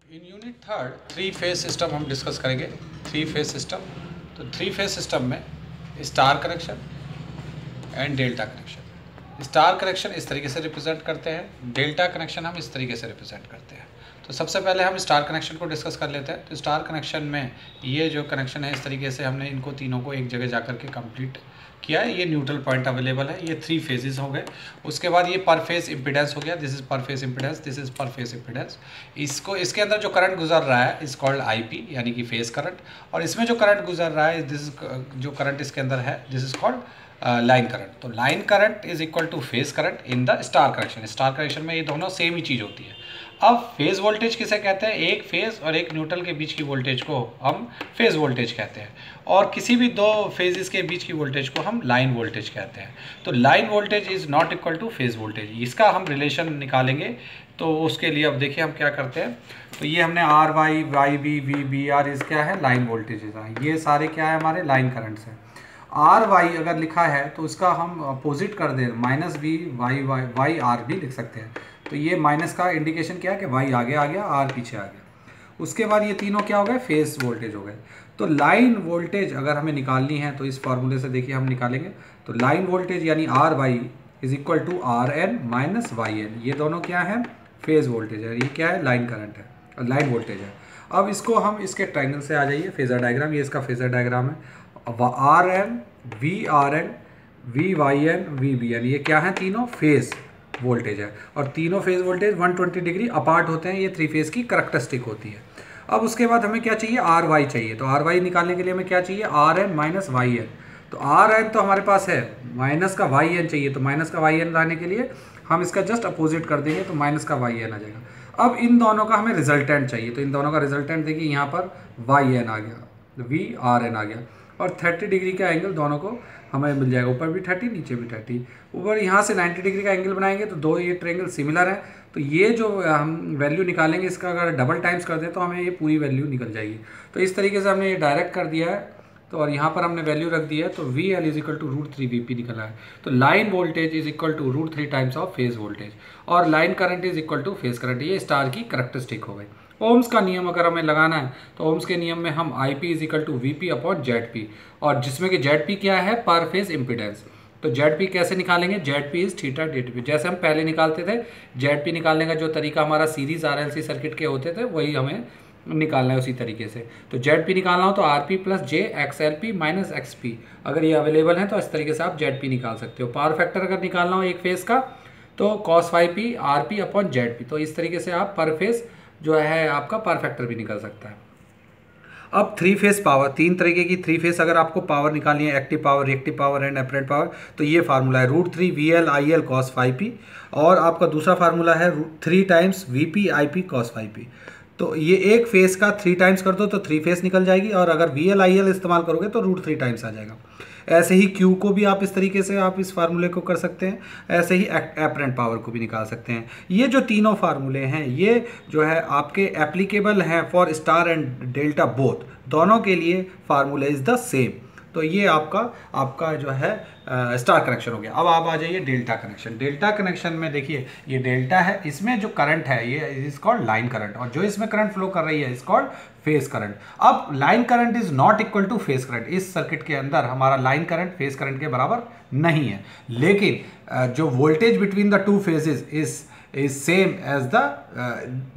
In unit third three phase system हम discuss करेंगे। Three phase system, तो three phase system में star connection and delta connection. Star connection इस तरीके से रिप्रेजेंट करते हैं, डेल्टा कनेक्शन हम इस तरीके से रिप्रेजेंट करते हैं। तो सबसे पहले हम स्टार कनेक्शन को डिस्कस कर लेते हैं। तो स्टार कनेक्शन में ये जो कनेक्शन है, इस तरीके से हमने इनको तीनों को एक जगह जा कर के कंप्लीट किया है। ये न्यूट्रल पॉइंट अवेलेबल है, ये थ्री फेजेस हो गए। उसके बाद ये पर फेज इम्पीडेंस हो गया, दिस इज पर फेज इम्पीडेंस, दिस इज पर फेज इम्पीडेंस। इसको इसके अंदर जो करंट गुजर रहा है इज कॉल्ड आईपी, यानी कि फेज करंट। और इसमें जो करंट गुजर रहा है, दिस जो करंट इसके अंदर है, this is called line current. तो line current is equal to phase current in the star connection. Star connection में ये दोनों सेम ही चीज़ होती है। अब फेज वोल्टेज किसे कहते हैं? एक फेज और एक न्यूट्रल के बीच की वोल्टेज को हम फेज वोल्टेज कहते हैं, और किसी भी दो फेजेस के बीच की वोल्टेज को हम लाइन वोल्टेज कहते हैं। तो line voltage is not equal to phase voltage. इसका हम रिलेशन निकालेंगे। तो उसके लिए अब देखिए हम क्या करते हैं। तो ये हमने R Y, Y B, V B R, इस क्या है? लाइन वोल्टेजेस हैं। ये सारे क्या है? हमारे लाइन करंट्स हैं। आर वाई अगर लिखा है तो उसका हम अपोजिट कर दें, minus B Y Y Y R भी लिख सकते हैं। तो ये माइनस का इंडिकेशन क्या है कि वाई आगे आ गया, आर पीछे आ गया। उसके बाद ये तीनों क्या हो गए? फेज वोल्टेज हो गए। तो लाइन वोल्टेज अगर हमें निकालनी है तो इस फार्मूले से देखिए हम निकालेंगे। तो लाइन वोल्टेज यानी R Y is equal to R N minus Y N. ये दोनों क्या है? फेज वोल्टेज है। ये क्या है? लाइन करंट है, लाइन वोल्टेज है। अब इसको हम इसके ट्राइंगल से आ जाइए, फेजर डायग्राम। ये इसका फेजर डायग्राम है। R N, V R N, V Y N, V B N, ये क्या है? तीनों फेज वोल्टेज है। और तीनों फेज वोल्टेज 120 डिग्री अपार्ट होते हैं। ये थ्री फेज की करैक्टरिस्टिक होती है। अब उसके बाद हमें क्या चाहिए? आर वाई चाहिए। तो आर वाई निकालने के लिए हमें क्या चाहिए? R N minus Y N. तो आर एन तो हमारे पास है, माइनस का वाई एन चाहिए। तो माइनस का वाई एन लाने के लिए हम इसका जस्ट अपोजिट कर देंगे, तो माइनस का वाई एन आ जाएगा। अब इन दोनों का हमें रिजल्टेंट चाहिए। तो इन दोनों का रिजल्टेंट देखिए, यहाँ पर वाई एन आ गया, वी आर एन आ गया, और 30 डिग्री का एंगल दोनों को हमें मिल जाएगा। ऊपर भी 30, नीचे भी 30। ऊपर यहाँ से 90 डिग्री का एंगल बनाएंगे तो दो ये ट्रायंगल सिमिलर है। तो ये जो हम वैल्यू निकालेंगे, इसका अगर डबल टाइम्स कर दें तो हमें ये पूरी वैल्यू निकल जाएगी। तो इस तरीके से हमने ये डायरेक्ट कर दिया है। तो और यहाँ पर हमने वैल्यू रख दी है। तो V L is equal to √3 V P निकला है। तो line voltage is equal to √3 times of phase voltage, और line current is equal to phase current. ये स्टार की करैक्टरिस्टिक हो गई। ओम्स का नियम अगर हमें लगाना है तो ओम्स के नियम में हम I P is equal to V P upon Z P, और जिसमें कि जेड पी क्या है? पर फेज इम्पीडेंस। तो जेड पी कैसे निकालेंगे? Z P is theta D T. जैसे हम पहले निकालते थे, जेड पी निकालने का जो तरीका हमारा series R L C circuit के होते थे, वही हमें निकालना है उसी तरीके से। तो जेड पी निकालना हो तो R P plus J X L P minus X P, अगर ये अवेलेबल है तो इस तरीके से आप जेड पी निकाल सकते हो। पावर फैक्टर अगर निकालना हो एक फेज का तो cos phi P R P upon Z P. तो इस तरीके से आप पर फेज जो है आपका पावर फैक्टर भी निकल सकता है। अब थ्री फेज पावर, तीन तरीके की थ्री फेज अगर आपको पावर निकालनी है, active power, reactive power and apparent power, तो ये फार्मूला है √3 V L I L cos phi P, और आपका दूसरा फार्मूला है 3 times V P I P cos phi P. तो ये एक फेज का 3 टाइम्स कर दो तो थ्री फेज निकल जाएगी, और अगर वी एल आई एल इस्तेमाल करोगे तो √3 टाइम्स आ जाएगा। ऐसे ही क्यू को भी आप इस तरीके से आप इस फार्मूले को कर सकते हैं। ऐसे ही अपरेंट पावर को भी निकाल सकते हैं। ये जो तीनों फार्मूले हैं, ये जो है आपके एप्लीकेबल हैं for star and delta both, दोनों के लिए फार्मूला इज द सेम। तो ये आपका जो है स्टार कनेक्शन हो गया। अब आप आ जाइए डेल्टा कनेक्शन। डेल्टा कनेक्शन में देखिए, ये डेल्टा है, इसमें जो करंट है ये इज कॉल्ड लाइन करंट, और जो इसमें करंट फ्लो कर रही है इज कॉल्ड फेज करंट। अब line current is not equal to phase current. इस सर्किट के अंदर हमारा लाइन करंट फेज करंट के बराबर नहीं है, लेकिन जो voltage between the two phases is same as the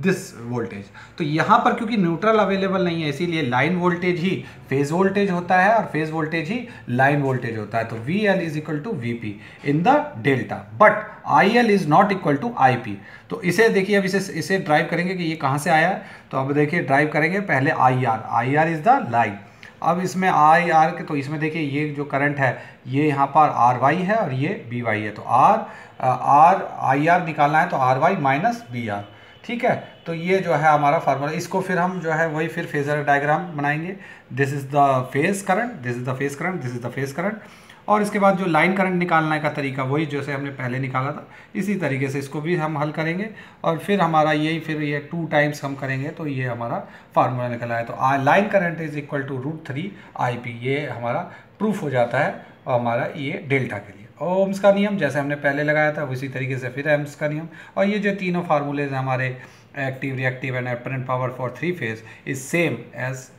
this voltage. तो यहाँ पर क्योंकि न्यूट्रल अवेलेबल नहीं है, इसीलिए लाइन वोल्टेज ही फेज वोल्टेज होता है और फेज वोल्टेज ही लाइन वोल्टेज होता है। तो V L is equal to V P in the delta, but I L is not equal to I P. तो इसे देखिए, अब इसे ड्राइव करेंगे कि ये कहाँ से आया है। तो अब देखिए ड्राइव करेंगे, पहले I R is the line. अब इसमें आई आर के, तो इसमें देखिए ये जो करंट है ये यहाँ पर आर वाई है और ये बी वाई है। तो आई आर निकालना है तो R Y minus B R, ठीक है। तो ये जो है हमारा फार्मूला। इसको फिर हम जो है वही फिर फेजर डायग्राम बनाएंगे। This is the phase current, this is the phase current, this is the phase current. और इसके बाद जो लाइन करंट निकालने का तरीका वही जैसे हमने पहले निकाला था, इसी तरीके से इसको भी हम हल करेंगे। और फिर हमारा यही फिर ये 2 टाइम्स हम करेंगे तो ये हमारा फार्मूला निकला है। तो line current is equal to √3 I P, ये हमारा प्रूफ हो जाता है और हमारा ये डेल्टा के लिए। ओम्स का नियम जैसे हमने पहले लगाया था उसी तरीके से फिर एम्स का नियम। और ये जो तीनों फार्मूलेज हमारे active, reactive and apparent power for three phase is same as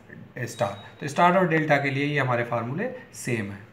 star. तो स्टार और डेल्टा के लिए ये हमारे फार्मूले सेम है।